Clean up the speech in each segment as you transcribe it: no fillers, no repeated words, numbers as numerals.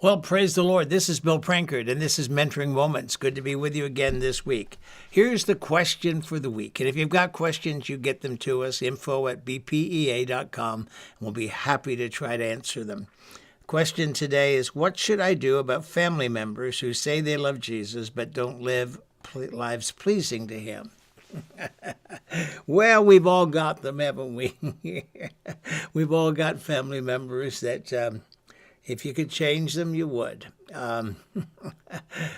Well, praise the Lord. This is Bill Prankard, and this is Mentoring Moments. Good to be with you again this week. Here's the question for the week. And if you've got questions, you get them to us, info@bpea.com, and we'll be happy to try to answer them. The question today is, what should I do about family members who say they love Jesus but don't live lives pleasing to him? Well, we've all got them, haven't we? We've all got family members that... if you could change them, you would.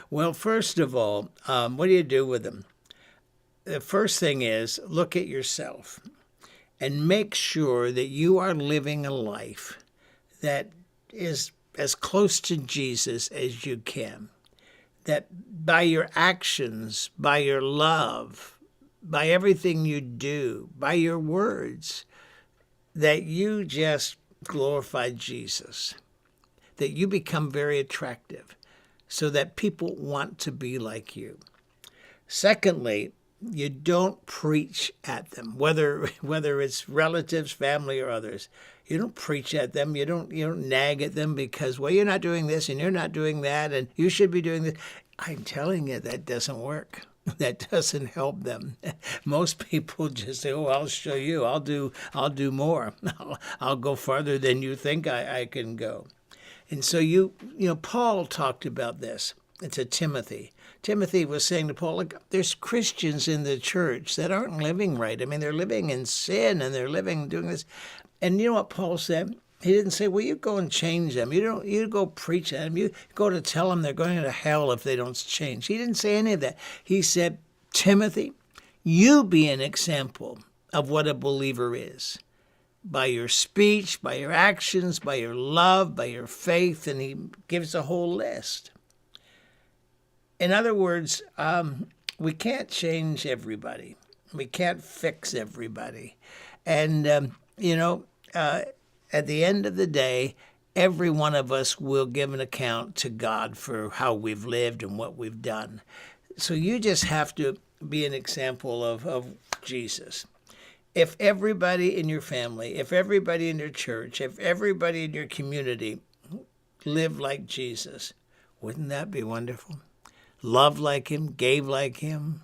Well, first of all, what do you do with them? The first thing is look at yourself and make sure that you are living a life that is as close to Jesus as you can. That by your actions, by your love, by everything you do, by your words, that you just glorify Jesus. That you become very attractive so that people want to be like you. Secondly, you don't preach at them, whether it's relatives, family, or others. You don't preach at them. You don't nag at them because, well, you're not doing this and you're not doing that and you should be doing this. I'm telling you, that doesn't work. That doesn't help them. Most people just say, "Oh, I'll show you. I'll do more. I'll go farther than you think I can go." And so Paul talked about this. It's a Timothy. Timothy was saying to Paul, look, there's Christians in the church that aren't living right. I mean, they're living in sin and they're doing this. And you know what Paul said? He didn't say, well, you go and change them. You go preach at them. You go to tell them they're going to hell if they don't change. He didn't say any of that. He said, Timothy, you be an example of what a believer is. By your speech, by your actions, by your love, by your faith, and he gives a whole list. In other words, we can't change everybody. We can't fix everybody. And, at the end of the day, every one of us will give an account to God for how we've lived and what we've done. So you just have to be an example of Jesus. If everybody in your family, if everybody in your church, if everybody in your community lived like Jesus, wouldn't that be wonderful? Loved like him, gave like him,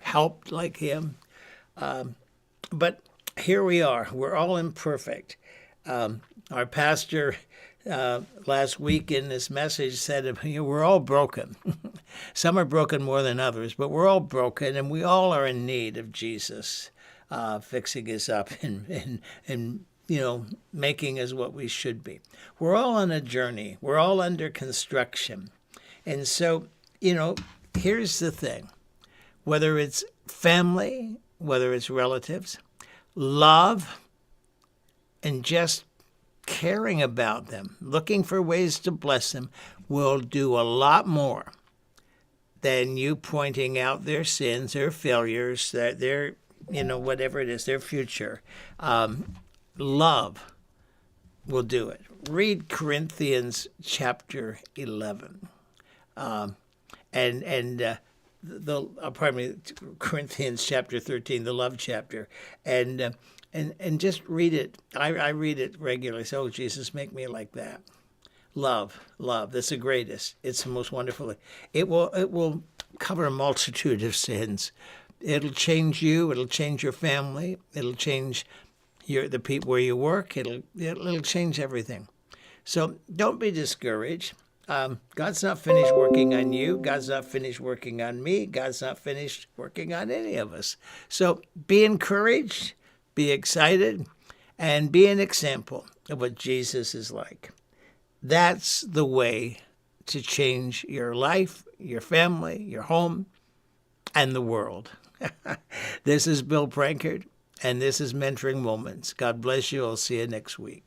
helped like him. But here we are. We're all imperfect. Our pastor last week in this message said, we're all broken. Some are broken more than others, but we're all broken, and we all are in need of Jesus. Fixing us up and making us what we should be. We're all on a journey. We're all under construction. And so, here's the thing. Whether it's family, whether it's relatives, love and just caring about them, looking for ways to bless them, will do a lot more than you pointing out their sins, their failures, their whatever it is, their future. Love will do it. Read Corinthians chapter 11. Corinthians chapter 13, the love chapter. And just read it. I read it regularly. So, oh, Jesus, make me like that. Love. That's the greatest. It's the most wonderful. It will cover a multitude of sins. It'll change you. It'll change your family. It'll change the people where you work. It'll change everything. So don't be discouraged. God's not finished working on you. God's not finished working on me. God's not finished working on any of us. So be encouraged, be excited, and be an example of what Jesus is like. That's the way to change your life, your family, your home, and the world. This is Bill Prankard, and this is Mentoring Moments. God bless you. I'll see you next week.